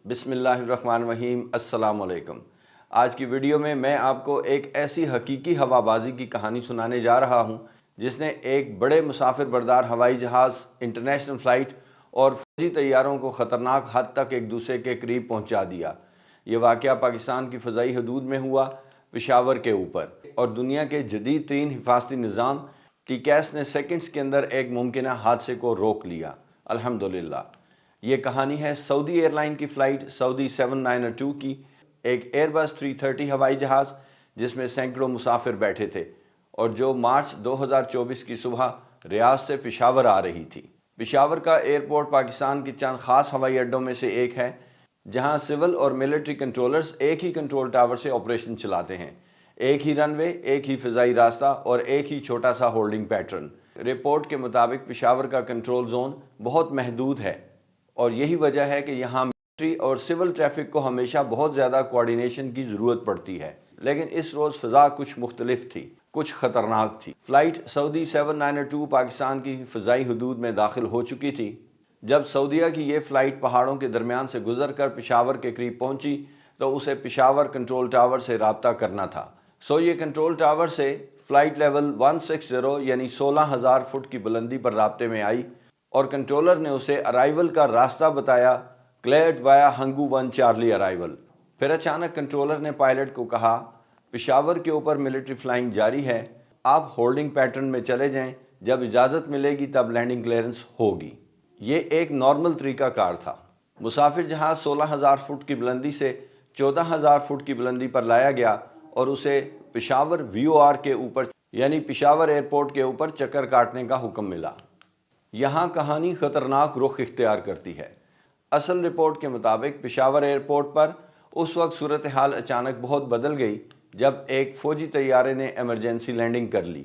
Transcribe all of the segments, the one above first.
بسم اللہ الرحمن الرحیم۔ السلام علیکم۔ آج کی ویڈیو میں آپ کو ایک ایسی حقیقی ہوا بازی کی کہانی سنانے جا رہا ہوں جس نے ایک بڑے مسافر بردار ہوائی جہاز، انٹرنیشنل فلائٹ اور فوجی طیاروں کو خطرناک حد تک ایک دوسرے کے قریب پہنچا دیا۔ یہ واقعہ پاکستان کی فضائی حدود میں ہوا، پشاور کے اوپر، اور دنیا کے جدید ترین حفاظتی نظام ٹیکیس نے سیکنڈز کے اندر ایک ممکنہ حادثے کو روک لیا، الحمدللہ۔ یہ کہانی ہے سعودی ایئر لائن کی فلائٹ سعودی 792 کی، ایک ایئر بس 330 ہوائی جہاز جس میں سینکڑوں مسافر بیٹھے تھے اور جو مارچ 2024 کی صبح ریاض سے پشاور آ رہی تھی۔ پشاور کا ایئرپورٹ پاکستان کی چند خاص ہوائی اڈوں میں سے ایک ہے جہاں سول اور ملٹری کنٹرولرز ایک ہی کنٹرول ٹاور سے آپریشن چلاتے ہیں، ایک ہی رن وے، ایک ہی فضائی راستہ اور ایک ہی چھوٹا سا ہولڈنگ پیٹرن۔ رپورٹ کے مطابق پشاور کا کنٹرول زون بہت محدود ہے اور یہی وجہ ہے کہ یہاں ملٹری اور سول ٹریفک کو ہمیشہ بہت زیادہ کوارڈینیشن کی ضرورت پڑتی ہے۔ لیکن اس روز فضا کچھ مختلف تھی، کچھ خطرناک تھی۔ فلائٹ سعودی 792 پاکستان کی فضائی حدود میں داخل ہو چکی تھی۔ جب سعودیہ کی یہ فلائٹ پہاڑوں کے درمیان سے گزر کر پشاور کے قریب پہنچی تو اسے پشاور کنٹرول ٹاور سے رابطہ کرنا تھا۔ یہ کنٹرول ٹاور سے فلائٹ لیول 160 یعنی 16,000 فٹ کی بلندی پر رابطے میں آئی اور کنٹرولر نے اسے ارائیول کا راستہ بتایا، کلیئرڈ وایا ہنگو 1 چارلی ارائیول۔ پھر اچانک کنٹرولر نے پائلٹ کو کہا، پشاور کے اوپر ملٹری فلائنگ جاری ہے، آپ ہولڈنگ پیٹرن میں چلے جائیں، جب اجازت ملے گی تب لینڈنگ کلیئرنس ہوگی۔ یہ ایک نارمل طریقہ کار تھا۔ مسافر جہاز 16,000 فٹ کی بلندی سے 14,000 فٹ کی بلندی پر لایا گیا اور اسے پشاور VOR کے اوپر یعنی پشاور ایئرپورٹ کے اوپر چکر کاٹنے کا حکم ملا۔ یہاں کہانی خطرناک رخ اختیار کرتی ہے۔ اصل رپورٹ کے مطابق پشاور ایئرپورٹ پر اس وقت صورتحال اچانک بہت بدل گئی جب ایک فوجی طیارے نے ایمرجنسی لینڈنگ کر لی۔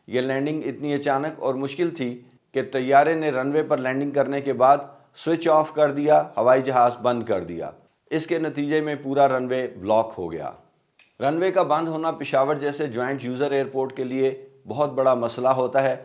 یہ لینڈنگ اتنی اچانک اور مشکل تھی کہ طیارے نے رن وے پر لینڈنگ کرنے کے بعد سوئچ آف کر دیا، ہوائی جہاز بند کر دیا۔ اس کے نتیجے میں پورا رن وے بلاک ہو گیا۔ رن وے کا بند ہونا پشاور جیسے جوائنٹ یوزر ایئرپورٹ کے لیے بہت بڑا مسئلہ ہوتا ہے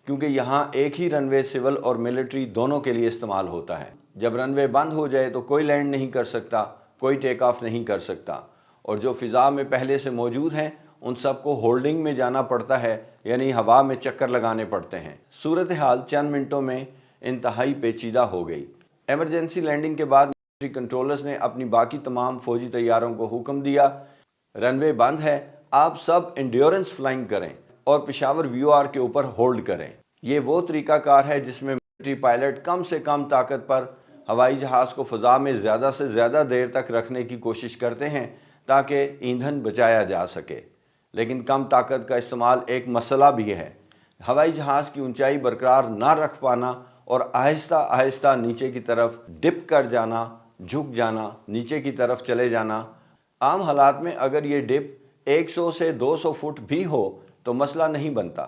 کیونکہ یہاں ایک ہی رن وے سول اور ملٹری دونوں کے لیے استعمال ہوتا ہے۔ جب رن وے بند ہو جائے تو کوئی لینڈ نہیں کر سکتا، کوئی ٹیک آف نہیں کر سکتا، اور جو فضا میں پہلے سے موجود ہیں ان سب کو ہولڈنگ میں جانا پڑتا ہے، یعنی ہوا میں چکر لگانے پڑتے ہیں۔ صورتحال چند منٹوں میں انتہائی پیچیدہ ہو گئی۔ ایمرجنسی لینڈنگ کے بعد ملٹری کنٹرولرز نے اپنی باقی تمام فوجی طیاروں کو حکم دیا، رن وے بند ہے، آپ سب انڈیورنس فلائنگ کریں اور پشاور VOR کے اوپر ہولڈ کریں۔ یہ وہ طریقہ کار ہے جس میں ملٹری پائلٹ کم سے کم طاقت پر ہوائی جہاز کو فضا میں زیادہ سے زیادہ دیر تک رکھنے کی کوشش کرتے ہیں تاکہ ایندھن بچایا جا سکے۔ لیکن کم طاقت کا استعمال ایک مسئلہ بھی ہے۔ ہوائی جہاز کی اونچائی برقرار نہ رکھ پانا اور آہستہ آہستہ نیچے کی طرف ڈپ کر جانا، جھک جانا، نیچے کی طرف چلے جانا۔ عام حالات میں اگر یہ ڈپ 100 سے 200 فٹ بھی ہو تو مسئلہ نہیں بنتا،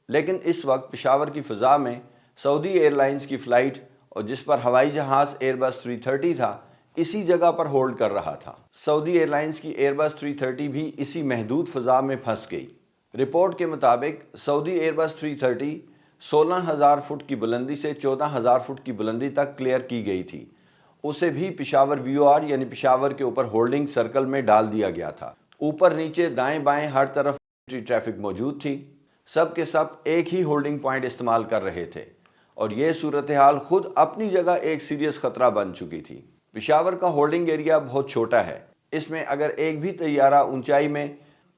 لیکن اس وقت پشاور کی فضا میں سعودی ایئر لائنز کی فلائٹ اور جس پر ہوائی جہاز ایئر بس 330 تھا اسی جگہ پر ہولڈ کر رہا تھا۔ سعودی ایئر لائنز کی ایئر بس 330 بھی اسی محدود فضا میں پھنس گئی۔ رپورٹ کے مطابق سعودی ایئر بس 330 16,000 فٹ کی بلندی سے 14,000 فٹ کی بلندی تک کلیئر کی گئی تھی۔ اسے بھی پشاور VOR یعنی پشاور کے اوپر ہولڈنگ سرکل میں ڈال دیا گیا تھا۔ اوپر نیچے دائیں بائیں ہر طرف ٹریفک موجود تھی، سب کے سب ایک ہی ہولڈنگ پوائنٹ استعمال کر رہے تھے اور یہ صورتحال خود اپنی جگہ ایک سیریس خطرہ بن چکی تھی۔ پشاور کا ہولڈنگ ایریا بہت چھوٹا ہے، اس میں اگر ایک بھی طیارہ اونچائی میں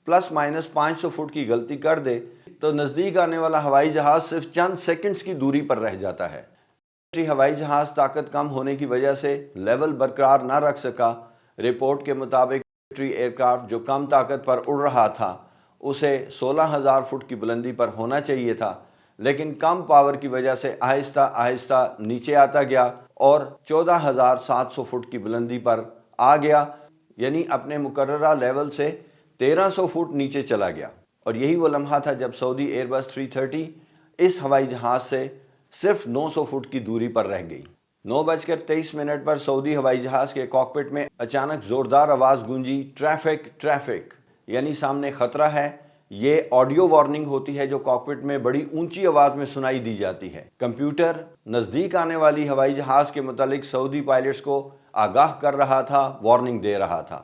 پلس مائنس 500 فٹ کی غلطی کر دے تو نزدیک آنے والا ہوائی جہاز صرف چند سیکنڈز کی دوری پر رہ جاتا ہے۔ ہوائی جہاز طاقت کم ہونے کی وجہ سے لیول برقرار نہ رکھ سکا۔ رپورٹ کے مطابق ملٹری ایئرکرافٹ جو کم طاقت پر اڑ رہا تھا اسے 16,000 فٹ کی بلندی پر ہونا چاہیے تھا، لیکن کم پاور کی وجہ سے آہستہ آہستہ نیچے آتا گیا اور 14,700 فٹ کی بلندی پر آ گیا، یعنی اپنے مقررہ لیول سے 1,300 فٹ نیچے چلا گیا۔ اور یہی وہ لمحہ تھا جب سعودی ایئر بس 330 اس ہوائی جہاز سے صرف 900 فٹ کی دوری پر رہ گئی۔ 9:23 پر سعودی ہوائی جہاز کے کاکپٹ میں اچانک زوردار آواز گونجی، ٹریفک ٹریفک، یعنی سامنے خطرہ ہے، یہ آڈیو وارننگ ہوتی ہے جو کاکپٹ میں بڑی اونچی آواز میں سنائی دی جاتی ہے۔ کمپیوٹر نزدیک آنے والی ہوائی جہاز کے متعلق سعودی پائلٹس کو آگاہ کر رہا تھا، وارننگ دے رہا تھا،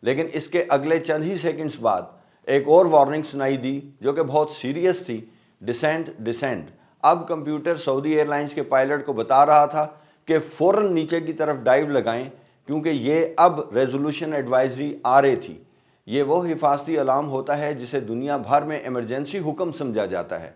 لیکن اس کے اگلے چند ہی سیکنڈز بعد ایک اور وارننگ سنائی دی جو کہ بہت سیریس تھی، ڈسینٹ ڈسینٹ۔ اب کمپیوٹر سعودی ایئر لائنز کے پائلٹ کو بتا رہا تھا کہ فوراً نیچے کی طرف ڈائیو لگائیں، کیونکہ یہ اب ریزولوشن ایڈوائزری آ رہی تھی۔ یہ وہ حفاظتی الارم ہوتا ہے جسے دنیا بھر میں ایمرجنسی حکم سمجھا جاتا ہے۔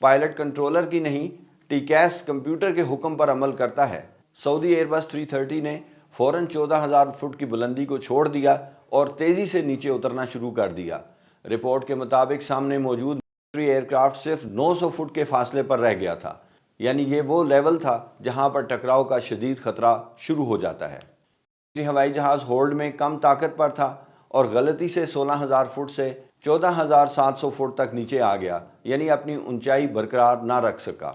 پائلٹ کنٹرولر کی نہیں، ٹی کیس کمپیوٹر کے حکم پر عمل کرتا ہے۔ سعودی ایئر بس 330 نے فوراً 14,000 فٹ کی بلندی کو چھوڑ دیا اور تیزی سے نیچے اترنا شروع کر دیا۔ رپورٹ کے مطابق سامنے موجود ملٹری ایئر کرافٹ صرف 900 فٹ کے فاصلے پر رہ گیا تھا، یعنی یہ وہ لیول تھا جہاں پر ٹکراؤ کا شدید خطرہ شروع ہو جاتا ہے۔ ہوائی جہاز ہولڈ میں کم طاقت پر تھا اور غلطی سے 16,000 فٹ سے 14,700 فٹ تک نیچے آ گیا، یعنی اپنی اونچائی برقرار نہ رکھ سکا۔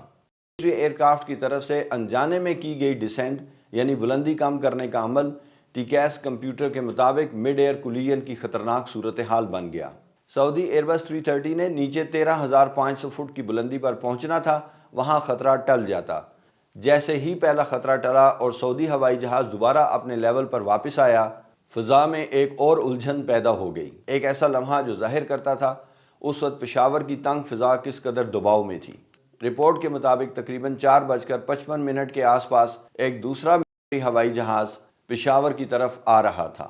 ایئر کرافٹ کی طرف سے انجانے میں کی گئی ڈسینٹ یعنی بلندی کم کرنے کا عمل ٹی کیس کمپیوٹر کے مطابق مڈ ایئر کولیجن کی خطرناک صورتحال بن گیا۔ سعودی ایئر بس 330 نے نیچے 13,500 فٹ کی بلندی پر پہنچنا تھا، وہاں خطرہ ٹل جاتا۔ جیسے ہی پہلا خطرہ ٹلا اور سعودی ہوائی جہاز دوبارہ اپنے لیول پر واپس آیا، فضا میں ایک اور الجھن پیدا ہو گئی، ایک ایسا لمحہ جو ظاہر کرتا تھا اس وقت پشاور کی تنگ فضا کس قدر دباؤ میں تھی۔ رپورٹ کے مطابق تقریباً 4:55 کے آس پاس ایک دوسرا ملٹری ہوائی جہاز پشاور کی طرف آ رہا تھا۔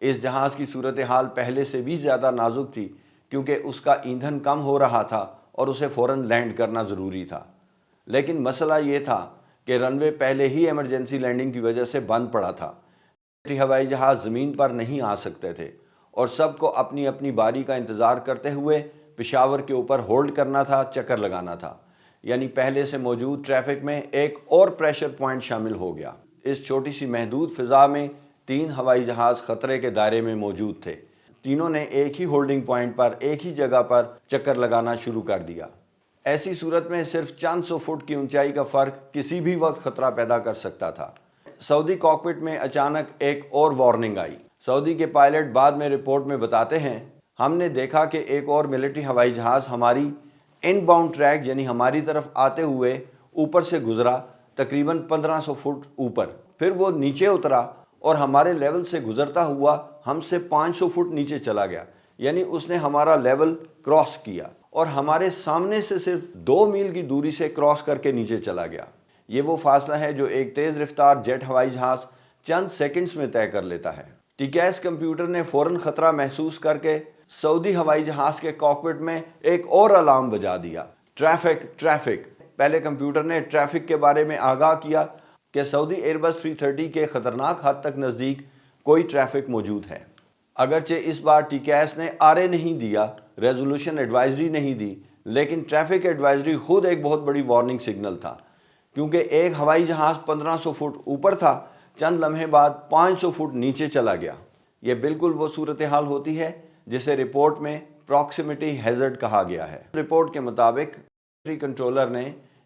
اس جہاز کی صورتحال پہلے سے بھی زیادہ نازک تھی کیونکہ اس کا ایندھن کم ہو رہا تھا اور اسے فوراً لینڈ کرنا ضروری تھا، لیکن مسئلہ یہ تھا کہ رن وے پہلے ہی ایمرجنسی لینڈنگ کی وجہ سے بند پڑا تھا۔ ہوائی جہاز زمین پر نہیں آ سکتے تھے اور سب کو اپنی اپنی باری کا انتظار کرتے ہوئے پشاور کے اوپر ہولڈ کرنا تھا، چکر لگانا تھا، یعنی پہلے سے موجود ٹریفک میں ایک اور پریشر پوائنٹ شامل ہو گیا۔ اس چھوٹی سی محدود فضا میں 3 ہوائی جہاز خطرے کے دائرے میں موجود تھے۔ تینوں نے ایک ہی ہولڈنگ پوائنٹ پر ایک ہی جگہ پر چکر لگانا شروع کر دیا۔ ایسی صورت میں صرف چند سو فٹ کی اونچائی کا فرق کسی بھی وقت خطرہ پیدا کر سکتا تھا۔ سعودی کاکپٹ میں اچانک ایک اور وارننگ آئی۔ سعودی کے پائلٹ بعد میں رپورٹ میں بتاتے ہیں، ہم نے دیکھا کہ ایک اور ملٹری ہوائی جہاز ہماری ان باؤنڈ ٹریک یعنی ہماری طرف آتے ہوئے اوپر سے گزرا، تقریباً 1500 فٹ اوپر، پھر وہ نیچے اترا اور ہمارے لیول سے گزرتا ہوا ہم سے 500 فٹ نیچے چلا گیا، یعنی اس نے ہمارا لیول کراس کیا اور ہمارے سامنے سے صرف 2 میل کی دوری سے کراس کر کے نیچے چلا گیا۔ یہ وہ فاصلہ ہے جو ایک تیز رفتار جیٹ ہوائی جہاز چند سیکنڈز میں طے کر لیتا ہے۔ ٹی کیس کمپیوٹر نے فوراً خطرہ محسوس کر کے سعودی ہوائی جہاز کے کاکپٹ میں ایک اور الارم بجا دیا، ٹریفک ٹریفک۔ پہلے کمپیوٹر نے ٹریفک کے بارے میں آگاہ کیا کہ سعودی ایئر بس 330 کے خطرناک حد تک نزدیک کوئی ٹریفک موجود ہے۔ اگرچہ اس بار ٹی کیس نے آرے نہیں دیا، ریزولوشن ایڈوائزری نہیں دی، لیکن ٹریفک ایڈوائزری خود ایک بہت بڑی وارننگ سگنل تھا، کیونکہ ایک ہوائی جہاز 1500 فٹ اوپر تھا، چند لمحے بعد 500 فٹ نیچے چلا گیا۔ یہ بالکل وہ صورتحال ہوتی ہے جسے رپورٹ میں پراکسیمیٹی ہیزرڈ کہا گیا ہے۔ رپورٹ کے مطابق کنٹرولر نے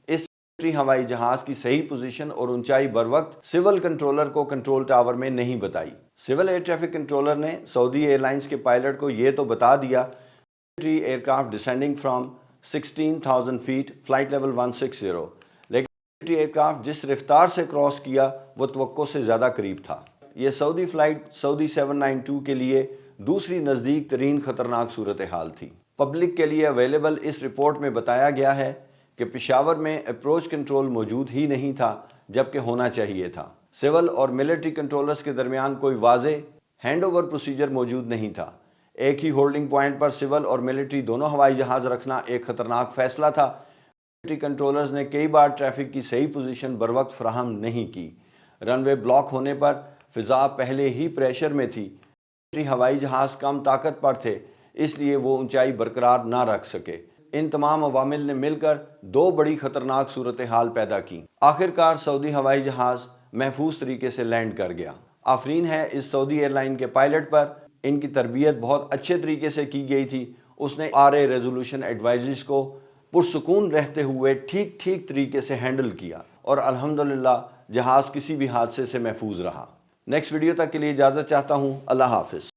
اس ملٹری ہوائی جہاز کی صحیح پوزیشن اور اونچائی بروقت سول کنٹرولر کو کنٹرول ٹاور میں نہیں بتائی۔ سول ایئر ٹریفک کنٹرولر نے سعودی ایئر لائنز کے پائلٹ کو یہ تو بتا دیا military aircraft descending from 16,000 feet flight level 160، لیکن ایئر کرافٹ جس رفتار سے کراس کیا وہ توقع سے زیادہ قریب تھا۔ یہ سعودی فلائٹ سعودی 792 کے لیے دوسری نزدیک ترین خطرناک صورتحال تھی۔ پبلک کے لیے اویلیبل اس رپورٹ میں بتایا گیا ہے کہ پشاور میں اپروچ کنٹرول موجود ہی نہیں تھا جبکہ ہونا چاہیے تھا۔ سول اور ملٹری کنٹرولرز کے درمیان کوئی واضح ہینڈ اوور پروسیجر موجود نہیں تھا۔ ایک ہی ہولڈنگ پوائنٹ پر سول اور ملٹری دونوں ہوائی جہاز رکھنا ایک خطرناک فیصلہ تھا۔ ملٹری کنٹرولرز نے کئی بار ٹریفک کی صحیح پوزیشن بروقت فراہم نہیں کی۔ رن وے بلاک ہونے پر فضا پہلے ہی پریشر میں تھی، ملٹری ہوائی جہاز کم طاقت پر تھے، اس لیے وہ اونچائی برقرار نہ رکھ سکے۔ ان تمام عوامل نے مل کر 2 بڑی خطرناک صورتحال پیدا کی۔ آخرکار سعودی ہوائی جہاز محفوظ طریقے سے لینڈ کر گیا۔ آفرین ہے اس سعودی ایئر لائن کے پائلٹ پر، ان کی تربیت بہت اچھے طریقے سے کی گئی تھی۔ اس نے آرے ریزولوشن ایڈوائزریز کو پرسکون رہتے ہوئے ٹھیک طریقے سے ہینڈل کیا اور الحمدللہ جہاز کسی بھی حادثے سے محفوظ رہا۔ نیکسٹ ویڈیو تک کے لیے اجازت چاہتا ہوں۔ اللہ حافظ۔